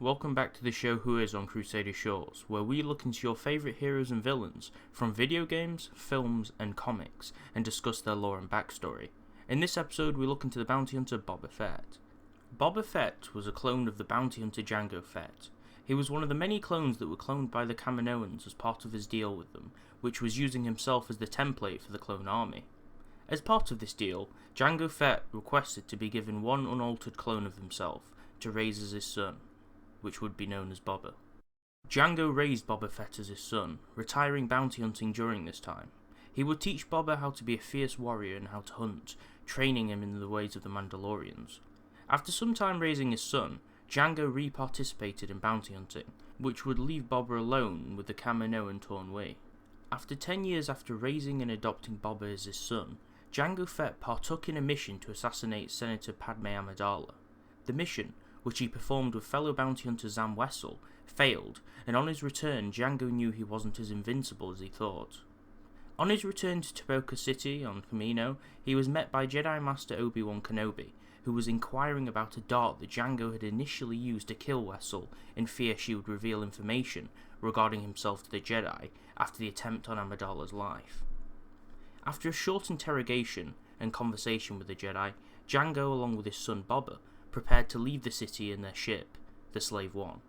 welcome back to the show Who Is on Crusader Shores, where we look into your favourite heroes and villains from video games, films and comics, and discuss their lore and backstory. In this episode we look into the bounty hunter Boba Fett. Boba Fett was a clone of the bounty hunter Jango Fett. He was one of the many clones that were cloned by the Kaminoans as part of his deal with them, which was using himself as the template for the clone army. As part of this deal, Jango Fett requested to be given one unaltered clone of himself to raise as his son, which would be known as Boba. Jango raised Boba Fett as his son, retiring bounty hunting during this time. He would teach Boba how to be a fierce warrior and how to hunt, training him in the ways of the Mandalorians. After some time raising his son, Jango re-participated in bounty hunting, which would leave Boba alone with the Kaminoan Tornwee. After 10 years after raising and adopting Boba as his son, Jango Fett partook in a mission to assassinate Senator Padme Amidala. The mission, which he performed with fellow bounty hunter Zam Wesell, failed, and on his return Jango knew he wasn't as invincible as he thought. On his return to Taboka City on Kamino, he was met by Jedi Master Obi-Wan Kenobi, who was inquiring about a dart that Jango had initially used to kill Wesell in fear she would reveal information regarding himself to the Jedi after the attempt on Amidala's life. After a short interrogation and conversation with the Jedi, Jango, along with his son Boba, prepared to leave the city in their ship, the Slave One.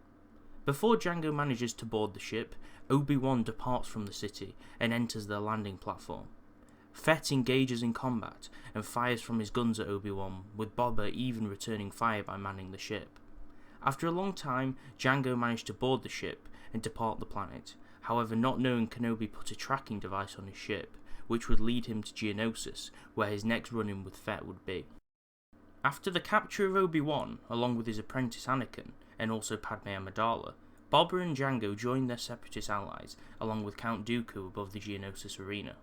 Before Jango manages to board the ship, Obi-Wan departs from the city and enters their landing platform. Fett engages in combat and fires from his guns at Obi-Wan, with Boba even returning fire by manning the ship. After a long time, Jango managed to board the ship and depart the planet, however not knowing Kenobi put a tracking device on his ship, which would lead him to Geonosis, where his next run-in with Fett would be. After the capture of Obi-Wan, along with his apprentice Anakin, and also Padme Amidala, Boba and Jango joined their separatist allies, along with Count Dooku above the Geonosis arena.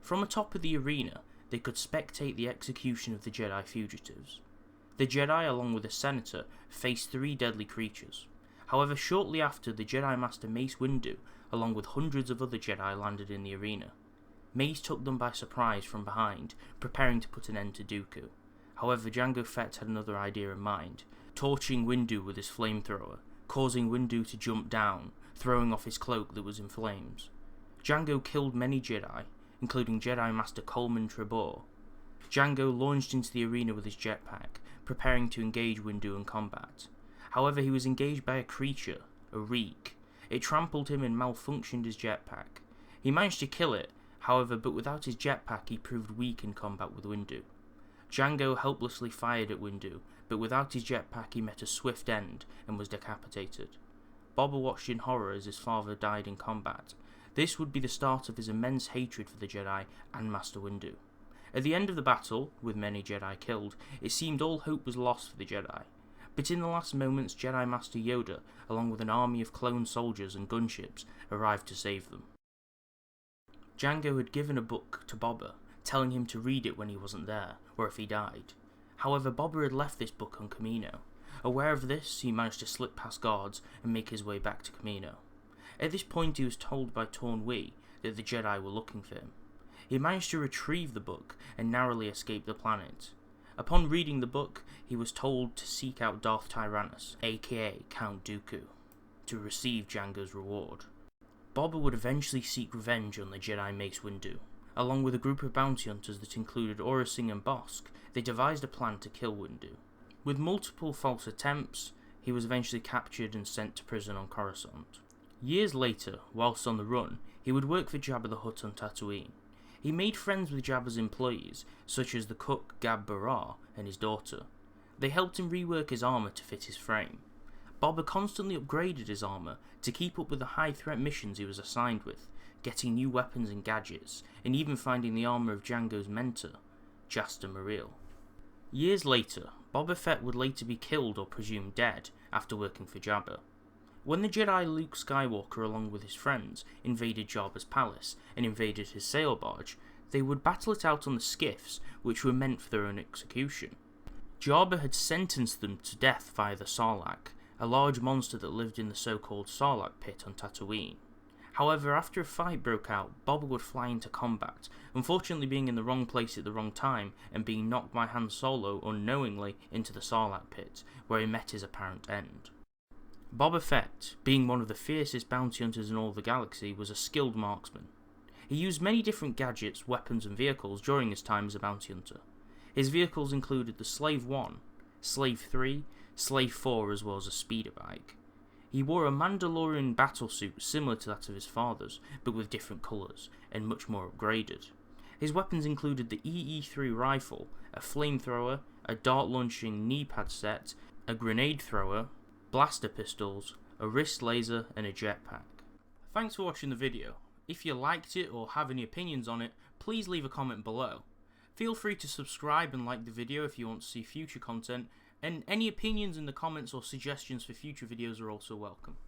From atop of the arena, they could spectate the execution of the Jedi fugitives. The Jedi, along with the Senator, faced 3 deadly creatures. However, shortly after, the Jedi Master Mace Windu, along with hundreds of other Jedi, landed in the arena. Mace took them by surprise from behind, preparing to put an end to Dooku. However, Jango Fett had another idea in mind, torching Windu with his flamethrower, causing Windu to jump down, throwing off his cloak that was in flames. Jango killed many Jedi, including Jedi Master Coleman Trebor. Jango launched into the arena with his jetpack, preparing to engage Windu in combat. However, he was engaged by a creature, a reek. It trampled him and malfunctioned his jetpack. He managed to kill it, however, but without his jetpack he proved weak in combat with Windu. Jango helplessly fired at Windu, but without his jetpack he met a swift end and was decapitated. Boba watched in horror as his father died in combat. This would be the start of his immense hatred for the Jedi and Master Windu. At the end of the battle, with many Jedi killed, it seemed all hope was lost for the Jedi. But in the last moments, Jedi Master Yoda, along with an army of clone soldiers and gunships, arrived to save them. Jango had given a book to Boba, telling him to read it when he wasn't there, or if he died. However, Boba had left this book on Kamino. Aware of this, he managed to slip past guards and make his way back to Kamino. At this point he was told by Tornwee that the Jedi were looking for him. He managed to retrieve the book and narrowly escape the planet. Upon reading the book, he was told to seek out Darth Tyrannus, aka Count Dooku, to receive Jango's reward. Boba would eventually seek revenge on the Jedi Mace Windu. Along with a group of bounty hunters that included Aurra Sing and Bossk, they devised a plan to kill Windu. With multiple false attempts, he was eventually captured and sent to prison on Coruscant. Years later, whilst on the run, he would work for Jabba the Hutt on Tatooine. He made friends with Jabba's employees, such as the cook Gab Barar and his daughter. They helped him rework his armour to fit his frame. Boba constantly upgraded his armour to keep up with the high-threat missions he was assigned with, getting new weapons and gadgets, and even finding the armour of Jango's mentor, Jasta Mareel. Years later, Boba Fett would later be killed or presumed dead after working for Jabba. When the Jedi Luke Skywalker, along with his friends, invaded Jabba's palace and invaded his sail barge, they would battle it out on the skiffs, which were meant for their own execution. Jabba had sentenced them to death via the Sarlacc, a large monster that lived in the so-called Sarlacc pit on Tatooine. However, after a fight broke out, Boba would fly into combat, unfortunately being in the wrong place at the wrong time and being knocked by Han Solo unknowingly into the Sarlacc pit, where he met his apparent end. Boba Fett, being one of the fiercest bounty hunters in all the galaxy, was a skilled marksman. He used many different gadgets, weapons and vehicles during his time as a bounty hunter. His vehicles included the Slave 1, Slave 3, Slave 4 as well as a speeder bike. He wore a Mandalorian battlesuit similar to that of his father's, but with different colours, and much more upgraded. His weapons included the EE-3 rifle, a flamethrower, a dart-launching knee-pad set, a grenade thrower, blaster pistols, a wrist laser and a jetpack. Thanks for watching the video. If you liked it or have any opinions on it, please leave a comment below. Feel free to subscribe and like the video if you want to see future content, and any opinions in the comments or suggestions for future videos are also welcome.